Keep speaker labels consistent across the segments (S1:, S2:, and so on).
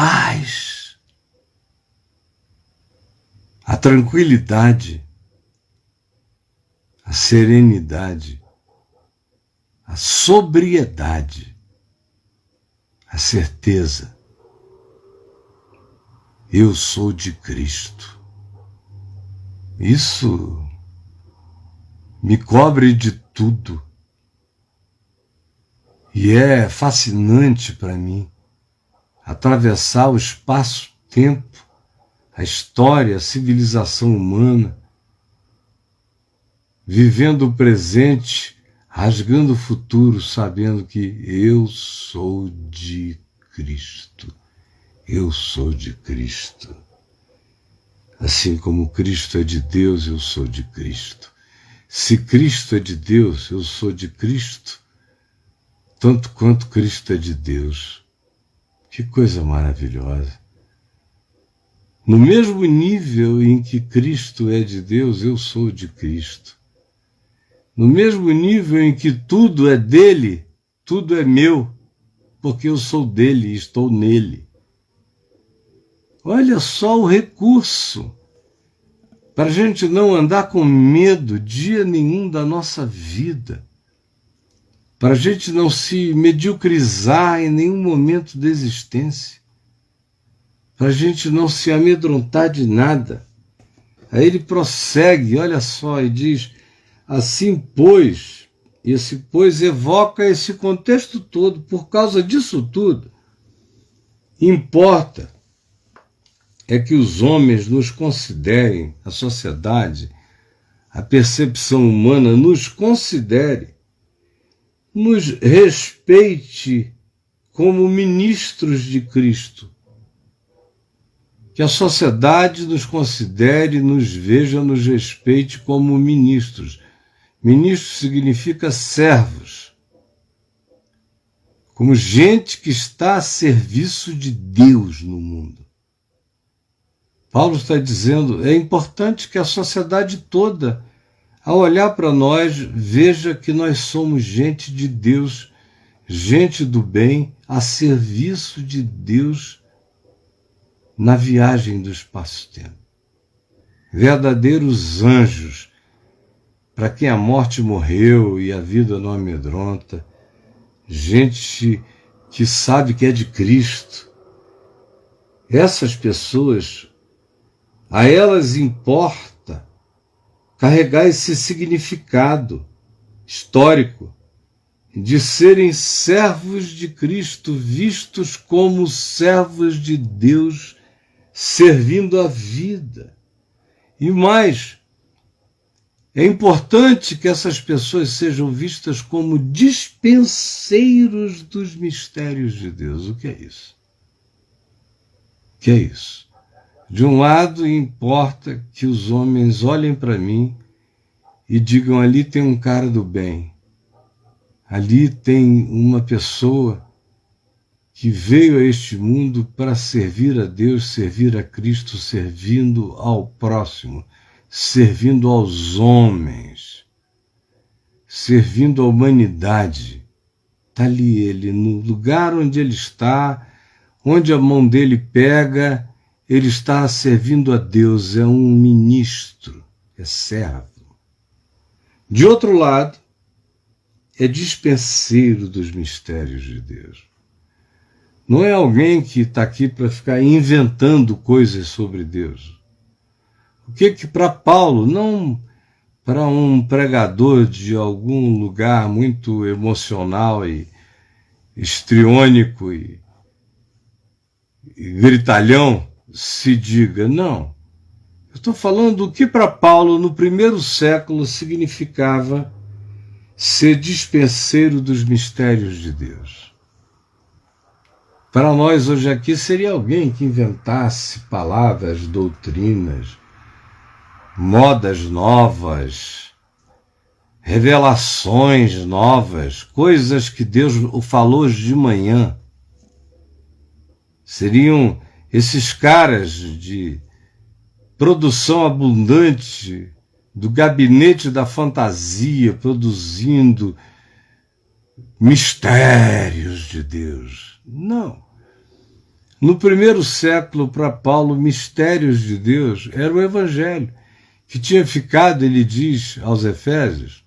S1: paz, a tranquilidade, a serenidade, a sobriedade, a certeza. Eu sou de Cristo. Isso me cobre de tudo. E é fascinante para mim atravessar o espaço-tempo, a história, a civilização humana, vivendo o presente, rasgando o futuro, sabendo que eu sou de Cristo. Eu sou de Cristo. Assim como Cristo é de Deus, eu sou de Cristo. Se Cristo é de Deus, eu sou de Cristo, tanto quanto Cristo é de Deus. Que coisa maravilhosa. No mesmo nível em que Cristo é de Deus, eu sou de Cristo. No mesmo nível em que tudo é dele, tudo é meu, porque eu sou dele e estou nele. Olha só o recurso, para a gente não andar com medo dia nenhum da nossa vida, para a gente não se mediocrizar em nenhum momento da existência, para a gente não se amedrontar de nada. Aí ele prossegue, olha só, e diz, assim pois, esse pois evoca esse contexto todo, por causa disso tudo, importa é que os homens nos considerem, a sociedade, a percepção humana nos considere, nos respeite como ministros de Cristo. Que a sociedade nos considere, nos veja, nos respeite como ministros. Ministro significa servos. Como gente que está a serviço de Deus no mundo. Paulo está dizendo, é importante que a sociedade toda, ao olhar para nós, veja que nós somos gente de Deus, gente do bem, a serviço de Deus na viagem do espaço-tempo. Verdadeiros anjos, para quem a morte morreu e a vida não amedronta, gente que sabe que é de Cristo. Essas pessoas, a elas importa carregar esse significado histórico de serem servos de Cristo, vistos como servos de Deus, servindo a vida. E mais, é importante que essas pessoas sejam vistas como dispenseiros dos mistérios de Deus. O que é isso? O que é isso? De um lado, importa que os homens olhem para mim e digam, ali tem um cara do bem. Ali tem uma pessoa que veio a este mundo para servir a Deus, servir a Cristo, servindo ao próximo, servindo aos homens, servindo à humanidade. Está ali ele, no lugar onde ele está, onde a mão dele pega, ele está servindo a Deus, é um ministro, é servo. De outro lado, é dispenseiro dos mistérios de Deus. Não é alguém que está aqui para ficar inventando coisas sobre Deus. O que para Paulo, não para um pregador de algum lugar muito emocional e histriônico e gritalhão, se diga, não. Eu estou falando do que para Paulo, no primeiro século, significava ser dispenseiro dos mistérios de Deus. Para nós hoje aqui seria alguém que inventasse palavras, doutrinas, modas novas, revelações novas, coisas que Deus falou hoje de manhã. Seriam esses caras de produção abundante, do gabinete da fantasia, produzindo mistérios de Deus. Não. No primeiro século, para Paulo, mistérios de Deus era o Evangelho, que tinha ficado, ele diz aos Efésios,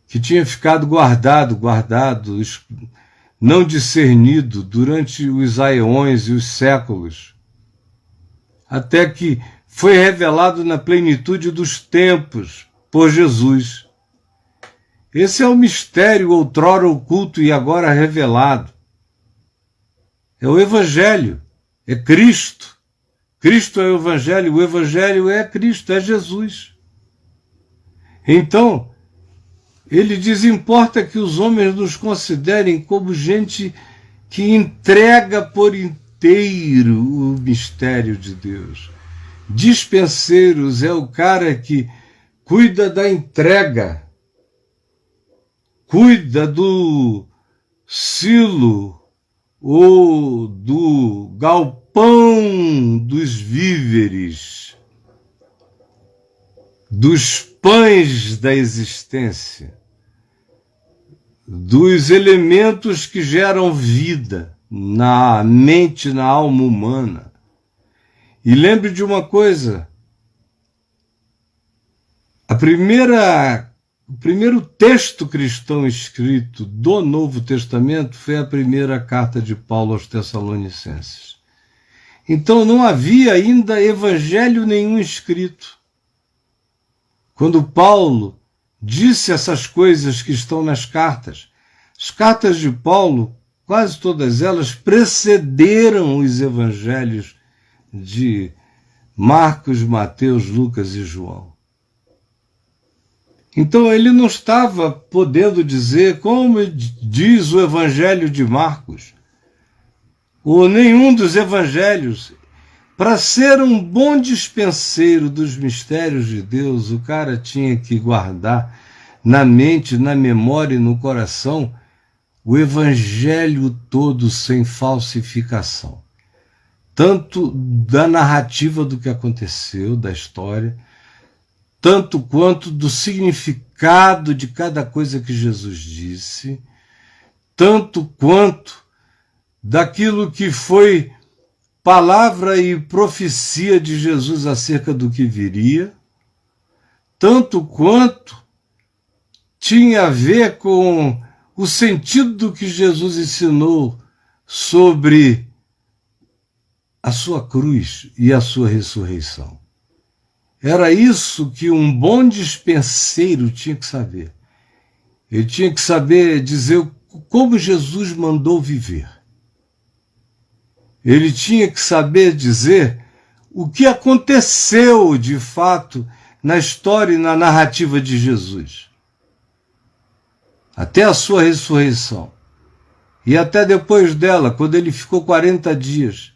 S1: que tinha ficado guardado, não discernido durante os aeões e os séculos, até que foi revelado na plenitude dos tempos por Jesus. Esse é o mistério outrora oculto e agora revelado. É o Evangelho, é Cristo. Cristo é o Evangelho é Cristo, é Jesus. Então, ele diz, importa que os homens nos considerem como gente que entrega por inteiro o mistério de Deus. Dispenseiros é o cara que cuida da entrega, cuida do silo ou do galpão dos víveres, dos pães da existência, dos elementos que geram vida na mente, na alma humana. E lembre de uma coisa, o primeiro texto cristão escrito do Novo Testamento foi a primeira carta de Paulo aos Tessalonicenses. Então não havia ainda evangelho nenhum escrito. Quando Paulo disse essas coisas que estão nas cartas, as cartas de Paulo, quase todas elas, precederam os evangelhos de Marcos, Mateus, Lucas e João. Então ele não estava podendo dizer, como diz o Evangelho de Marcos, ou nenhum dos evangelhos. Para ser um bom dispenseiro dos mistérios de Deus, o cara tinha que guardar na mente, na memória e no coração o Evangelho todo sem falsificação. Tanto da narrativa do que aconteceu, da história, tanto quanto do significado de cada coisa que Jesus disse, tanto quanto daquilo que foi palavra e profecia de Jesus acerca do que viria, tanto quanto tinha a ver com o sentido do que Jesus ensinou sobre a sua cruz e a sua ressurreição. Era isso que um bom dispenseiro tinha que saber. Ele tinha que saber dizer como Jesus mandou viver. Ele tinha que saber dizer o que aconteceu de fato na história e na narrativa de Jesus. Até a sua ressurreição. E até depois dela, quando ele ficou 40 dias,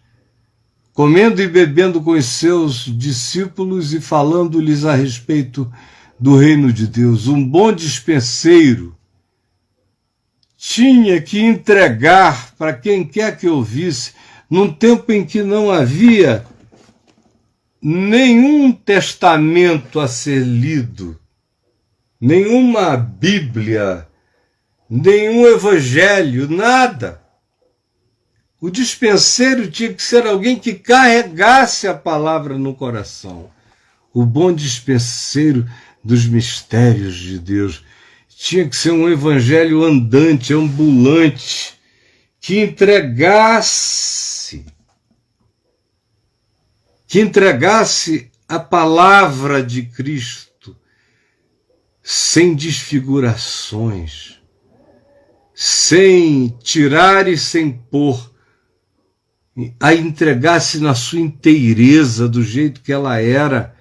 S1: comendo e bebendo com os seus discípulos e falando-lhes a respeito do reino de Deus. Um bom dispenseiro tinha que entregar para quem quer que ouvisse, num tempo em que não havia nenhum testamento a ser lido, nenhuma Bíblia, nenhum evangelho, nada. O dispenseiro tinha que ser alguém que carregasse a palavra no coração. O bom dispenseiro dos mistérios de Deus tinha que ser um evangelho andante, ambulante, que entregasse a palavra de Cristo sem desfigurações, sem tirar e sem pôr, a entregasse na sua inteireza, do jeito que ela era.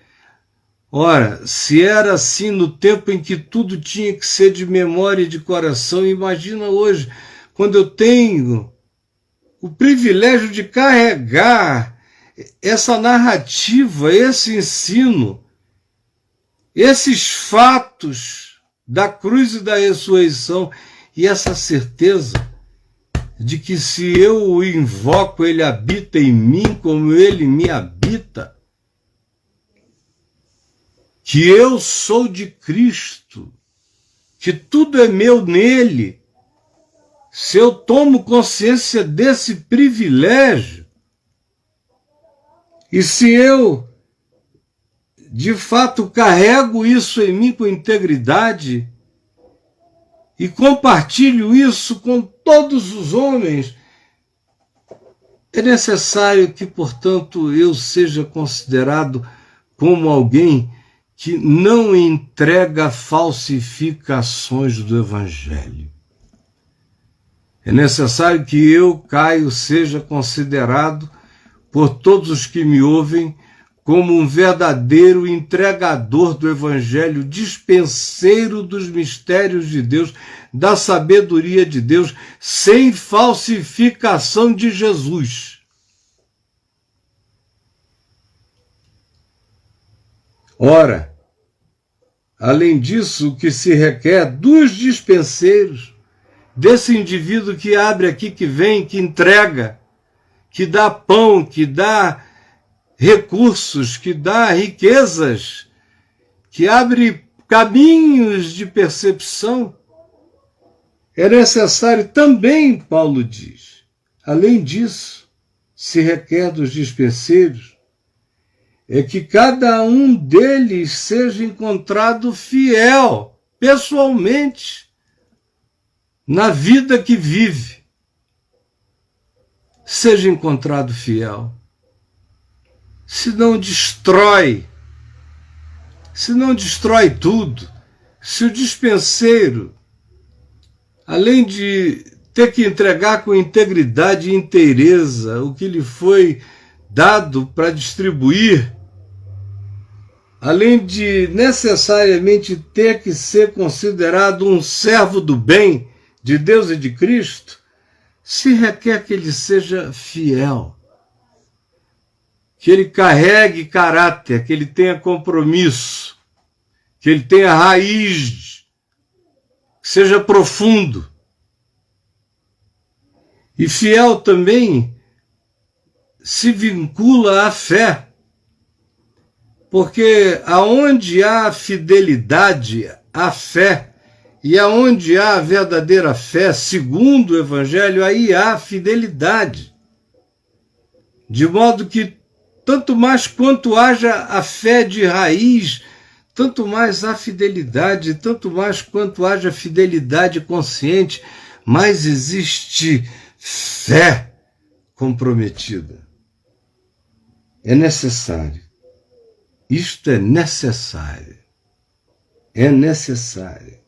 S1: Ora, se era assim no tempo em que tudo tinha que ser de memória e de coração, imagina hoje, quando eu tenho o privilégio de carregar essa narrativa, esse ensino, esses fatos da cruz e da ressurreição, e essa certeza de que se eu o invoco, ele habita em mim como ele me habita, que eu sou de Cristo, que tudo é meu nele. Se eu tomo consciência desse privilégio, E se eu, de fato, carrego isso em mim com integridade e compartilho isso com todos os homens, é necessário que, portanto, eu seja considerado como alguém que não entrega falsificações do Evangelho. É necessário que eu, Caio, seja considerado por todos os que me ouvem como um verdadeiro entregador do Evangelho, dispenseiro dos mistérios de Deus, da sabedoria de Deus, sem falsificação de Jesus. Ora, além disso, o que se requer dos dispenseiros, desse indivíduo que abre aqui, que vem, que entrega, que dá pão, que dá recursos, que dá riquezas, que abre caminhos de percepção, é necessário também, Paulo diz, além disso, se requer dos dispenseiros, é que cada um deles seja encontrado fiel, pessoalmente, na vida que vive. Seja encontrado fiel. Se não destrói tudo, se o dispenseiro, além de ter que entregar com integridade e inteireza o que lhe foi dado para distribuir, além de necessariamente ter que ser considerado um servo do bem de Deus e de Cristo, se requer que ele seja fiel, que ele carregue caráter, que ele tenha compromisso, que ele tenha raiz, que seja profundo. E fiel também se vincula à fé, porque aonde há fidelidade à fé, e aonde há a verdadeira fé, segundo o Evangelho, aí há fidelidade. De modo que, tanto mais quanto haja a fé de raiz, tanto mais há fidelidade, tanto mais quanto haja fidelidade consciente, mais existe fé comprometida. É necessário. Isto é necessário. É necessário.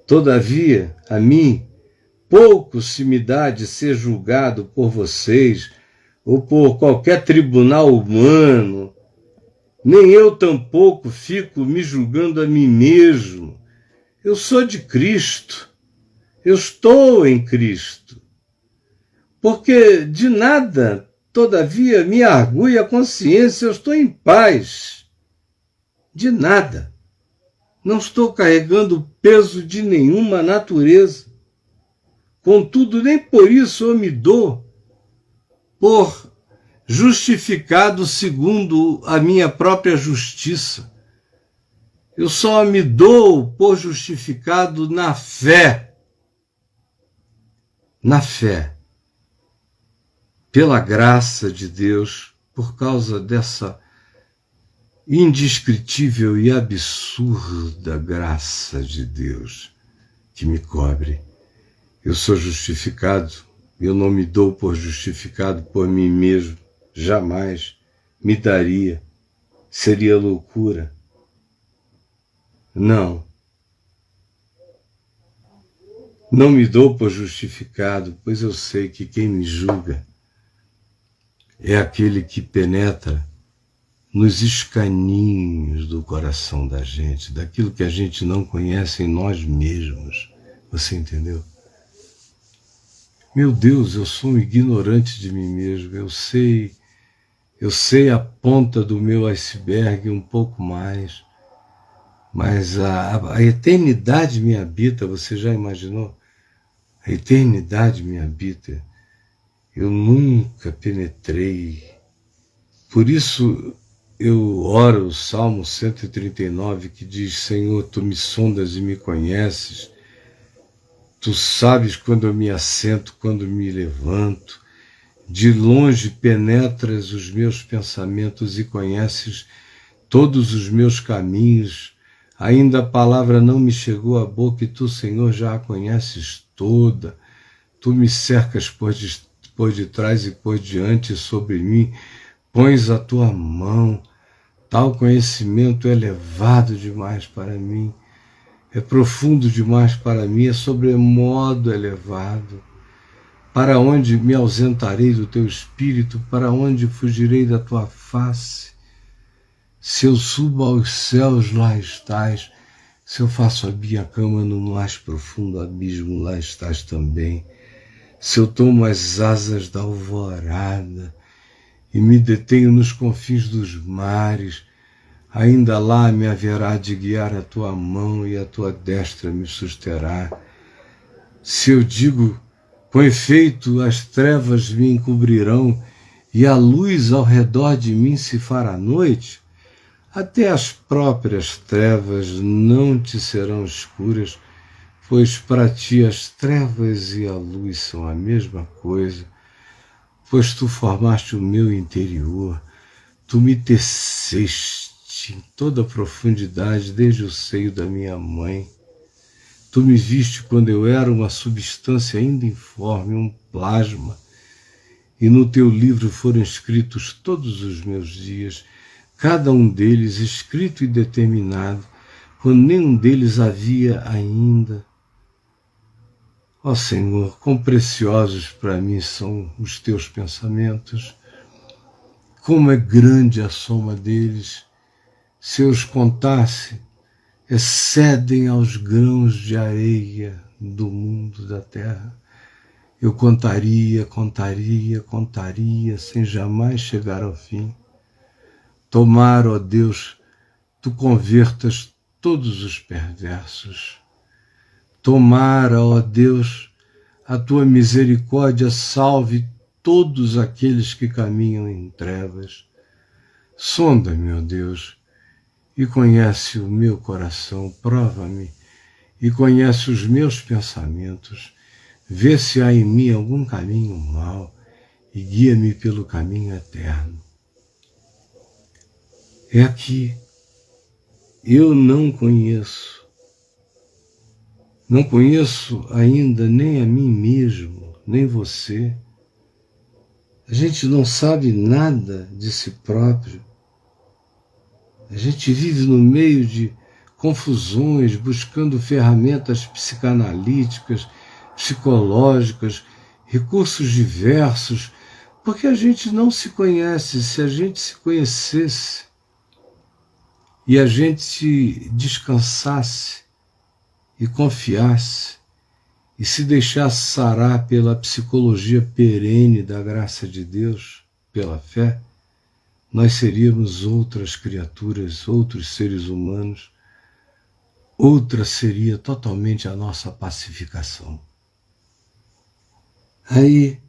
S1: Todavia, a mim, pouco se me dá de ser julgado por vocês ou por qualquer tribunal humano, nem eu tampouco fico me julgando a mim mesmo. Eu sou de Cristo, eu estou em Cristo, porque de nada, todavia, me argui a consciência, eu estou em paz, de nada. Não estou carregando o peso de nenhuma natureza. Contudo, nem por isso eu me dou por justificado segundo a minha própria justiça. Eu só me dou por justificado na fé. Na fé. Pela graça de Deus, por causa dessa indescritível e absurda graça de Deus que me cobre. Eu sou justificado, eu não me dou por justificado por mim mesmo, jamais me daria, seria loucura. Não me dou por justificado, pois eu sei que quem me julga é aquele que penetra nos escaninhos do coração da gente, daquilo que a gente não conhece em nós mesmos. Você entendeu? Meu Deus, eu sou um ignorante de mim mesmo, eu sei a ponta do meu iceberg um pouco mais, mas a eternidade me habita, você já imaginou? A eternidade me habita. Eu nunca penetrei. Por isso eu oro o Salmo 139, que diz: Senhor, tu me sondas e me conheces, tu sabes quando eu me assento, quando me levanto. De longe penetras os meus pensamentos e conheces todos os meus caminhos. Ainda a palavra não me chegou à boca e tu, Senhor, já a conheces toda. Tu me cercas por detrás e por diante sobre mim, pões a tua mão. Tal conhecimento é elevado demais para mim, é profundo demais para mim, é sobremodo elevado. Para onde me ausentarei do teu espírito? Para onde fugirei da tua face? Se eu subo aos céus, lá estás. Se eu faço a minha cama no mais profundo abismo, lá estás também. Se eu tomo as asas da alvorada e me detenho nos confins dos mares, ainda lá me haverá de guiar a tua mão e a tua destra me susterá. Se eu digo, com efeito, as trevas me encobrirão e a luz ao redor de mim se fará noite, até as próprias trevas não te serão escuras, pois para ti as trevas e a luz são a mesma coisa, pois tu formaste o meu interior, tu me teceste em toda a profundidade desde o seio da minha mãe. Tu me viste quando eu era uma substância ainda informe, um plasma, e no teu livro foram escritos todos os meus dias, cada um deles escrito e determinado, quando nenhum deles havia ainda. Ó Senhor, quão preciosos para mim são os teus pensamentos, como é grande a soma deles. Se eu os contasse, excedem aos grãos de areia do mundo da terra. Eu contaria, sem jamais chegar ao fim. Tomara, ó Deus, tu convertas todos os perversos. Tomara, ó Deus, a tua misericórdia salve todos aqueles que caminham em trevas. Sonda-me, ó Deus, e conhece o meu coração, prova-me, e conhece os meus pensamentos. Vê se há em mim algum caminho mau, e guia-me pelo caminho eterno. É aqui, eu não conheço ainda nem a mim mesmo, nem você. A gente não sabe nada de si próprio. A gente vive no meio de confusões, buscando ferramentas psicanalíticas, psicológicas, recursos diversos, porque a gente não se conhece. Se a gente se conhecesse e a gente descansasse e confiasse e se deixasse sarar pela psicologia perene da graça de Deus, pela fé, nós seríamos outras criaturas, outros seres humanos. Outra seria totalmente a nossa pacificação. Aí,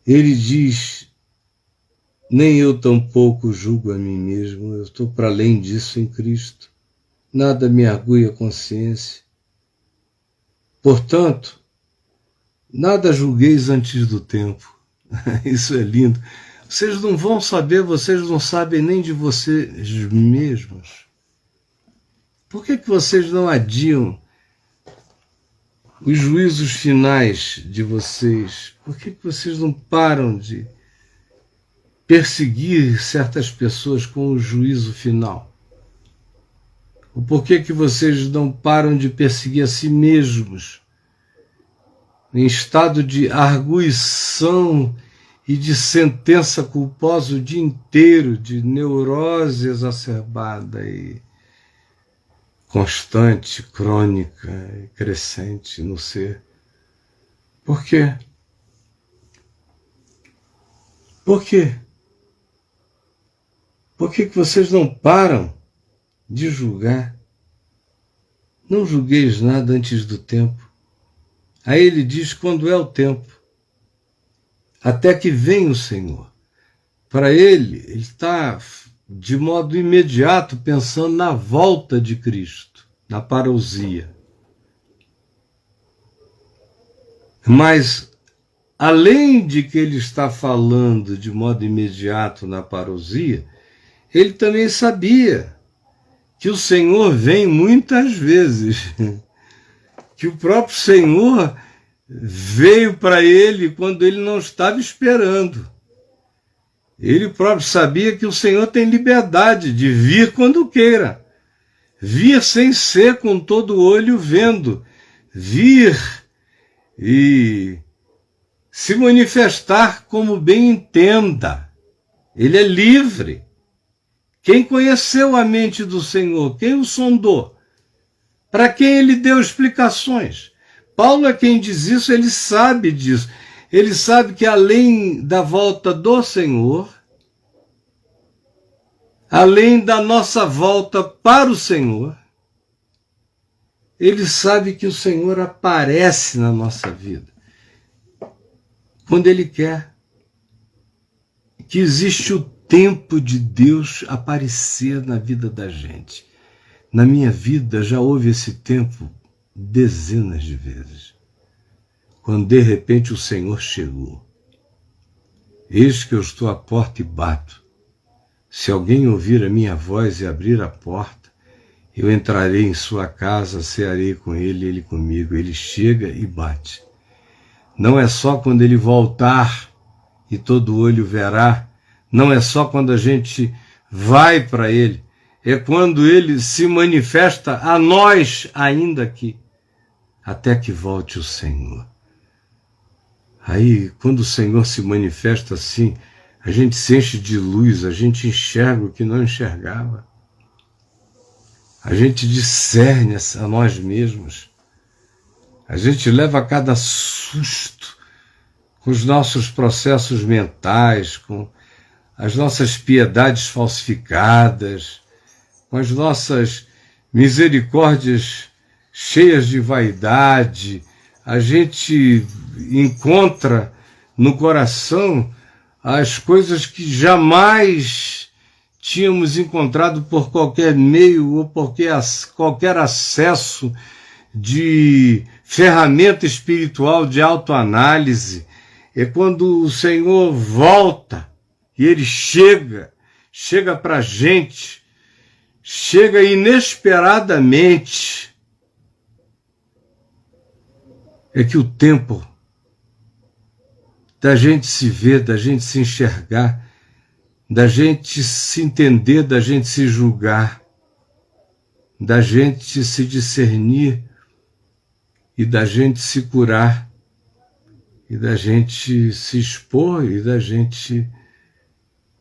S1: ele diz, nem eu tampouco julgo a mim mesmo, eu estou para além disso em Cristo. Nada me argui a consciência. Portanto, nada julgueis antes do tempo. Isso é lindo. Vocês não vão saber, vocês não sabem nem de vocês mesmos. Por que vocês não adiam os juízos finais de vocês? Por que vocês não param de perseguir certas pessoas com o juízo final? Ou por que vocês não param de perseguir a si mesmos em estado de arguição e de sentença culposa o dia inteiro, de neurose exacerbada e constante, crônica e crescente no ser? Por quê? Por quê? Por que vocês não param de julgar? Não julgueis nada antes do tempo. Aí ele diz quando é o tempo, até que venha o Senhor. Para ele está de modo imediato pensando na volta de Cristo, na parousia. Mas além de que ele está falando de modo imediato na parousia, ele também sabia que o Senhor vem muitas vezes, que o próprio Senhor veio para ele quando ele não estava esperando. Ele próprio sabia que o Senhor tem liberdade de vir quando queira, vir sem ser com todo o olho vendo, vir e se manifestar como bem entenda. Ele é livre. Quem conheceu a mente do Senhor? Quem o sondou? Para quem ele deu explicações? Paulo é quem diz isso, ele sabe disso. Ele sabe que além da volta do Senhor, além da nossa volta para o Senhor, ele sabe que o Senhor aparece na nossa vida quando ele quer. Que existe o tempo de Deus aparecer na vida da gente. Na minha vida já houve esse tempo dezenas de vezes. Quando de repente o Senhor chegou. Eis que eu estou à porta e bato. Se alguém ouvir a minha voz e abrir a porta, eu entrarei em sua casa, cearei com ele, ele comigo. Ele chega e bate. Não é só quando ele voltar e todo olho verá, não é só quando a gente vai para ele, é quando ele se manifesta a nós ainda aqui, até que volte o Senhor. Aí, quando o Senhor se manifesta assim, a gente se enche de luz, a gente enxerga o que não enxergava. A gente discerne a nós mesmos. A gente leva cada susto com os nossos processos mentais, com as nossas piedades falsificadas, com as nossas misericórdias cheias de vaidade. A gente encontra no coração as coisas que jamais tínhamos encontrado por qualquer meio ou por qualquer acesso de ferramenta espiritual de autoanálise. É quando o Senhor volta e ele chega para a gente, chega inesperadamente. É que o tempo da gente se ver, da gente se enxergar, da gente se entender, da gente se julgar, da gente se discernir e da gente se curar, e da gente se expor, e da gente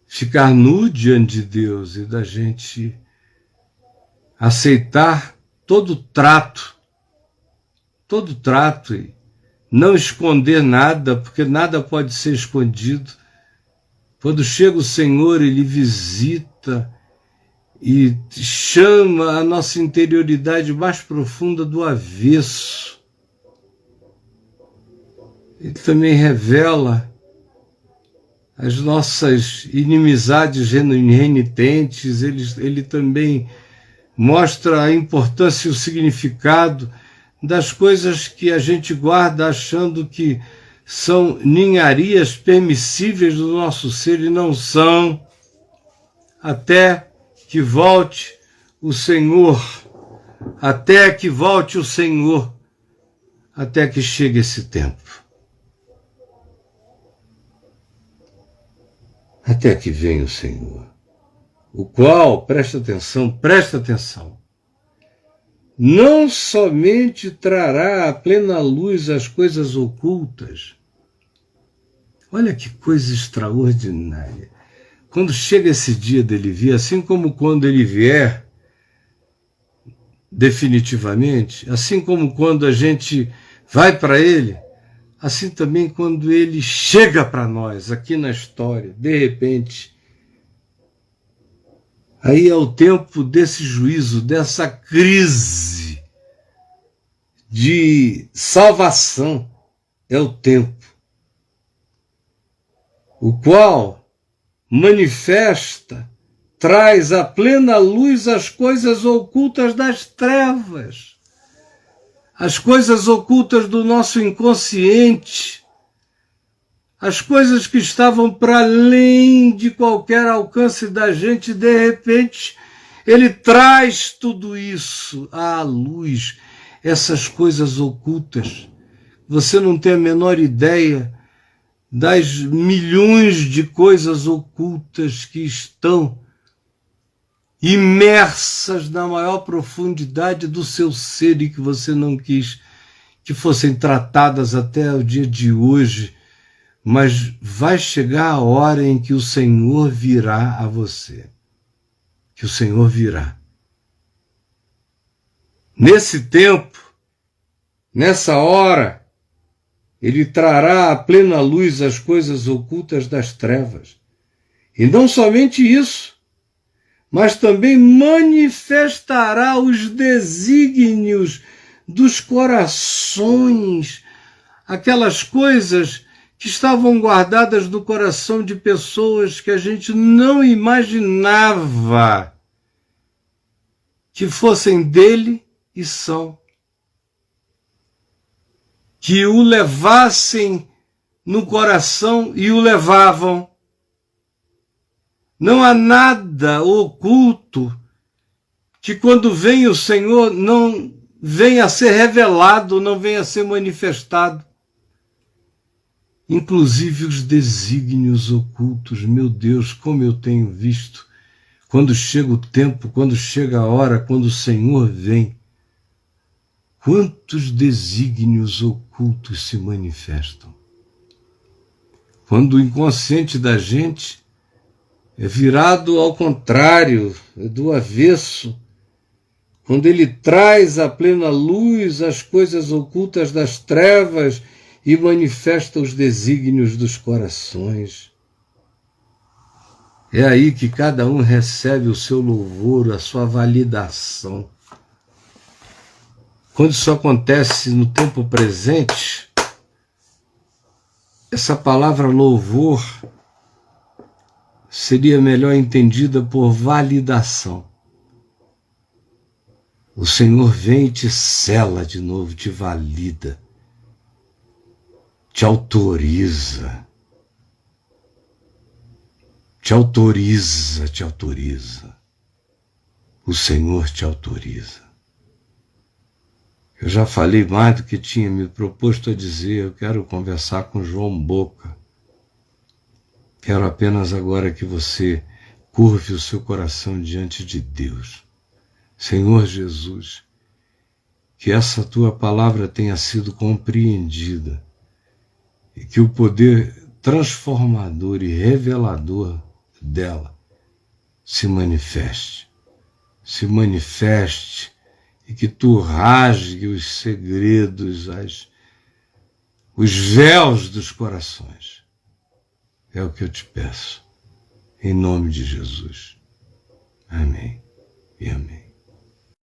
S1: ficar nu diante de Deus, e da gente aceitar todo trato, e não esconder nada, porque nada pode ser escondido. Quando chega o Senhor, ele visita e chama a nossa interioridade mais profunda do avesso. Ele também revela as nossas inimizades renitentes, ele também mostra a importância e o significado das coisas que a gente guarda achando que são ninharias permissíveis do nosso ser e não são, até que volte o Senhor, até que volte o Senhor, até que chegue esse tempo. Até que venha o Senhor, o qual, presta atenção, não somente trará à plena luz as coisas ocultas. Olha que coisa extraordinária. Quando chega esse dia dele vir, assim como quando ele vier definitivamente, assim como quando a gente vai para ele, assim também quando ele chega para nós aqui na história, de repente, aí é o tempo desse juízo, dessa crise de salvação, é o tempo, o qual manifesta, traz à plena luz as coisas ocultas das trevas, as coisas ocultas do nosso inconsciente, as coisas que estavam para além de qualquer alcance da gente, de repente, ele traz tudo isso à luz, essas coisas ocultas. Você não tem a menor ideia das milhões de coisas ocultas que estão imersas na maior profundidade do seu ser e que você não quis que fossem tratadas até o dia de hoje, mas vai chegar a hora em que o Senhor virá a você. Que o Senhor virá. Nesse tempo, nessa hora, Ele trará à plena luz as coisas ocultas das trevas. E não somente isso, mas também manifestará os desígnios dos corações, aquelas coisas que estavam guardadas no coração de pessoas que a gente não imaginava que fossem dele e são. Que o levassem no coração e o levavam. Não há nada oculto que quando vem o Senhor não venha a ser revelado, não venha a ser manifestado. Inclusive os desígnios ocultos, meu Deus, como eu tenho visto, quando chega o tempo, quando chega a hora, quando o Senhor vem, quantos desígnios ocultos se manifestam. Quando o inconsciente da gente é virado ao contrário, do avesso, quando ele traz à plena luz as coisas ocultas das trevas e manifesta os desígnios dos corações. É aí que cada um recebe o seu louvor, a sua validação. Quando isso acontece no tempo presente, essa palavra louvor seria melhor entendida por validação. O Senhor vem e te sela de novo, te valida, te autoriza. Te autoriza, te autoriza. O Senhor te autoriza. Eu já falei mais do que tinha me proposto a dizer, eu quero conversar com João Boca. Quero apenas agora que você curve o seu coração diante de Deus. Senhor Jesus, que essa tua palavra tenha sido compreendida e que o poder transformador e revelador dela se manifeste e que tu rasgue os segredos, os véus dos corações. É o que eu te peço, em nome de Jesus. Amém e amém.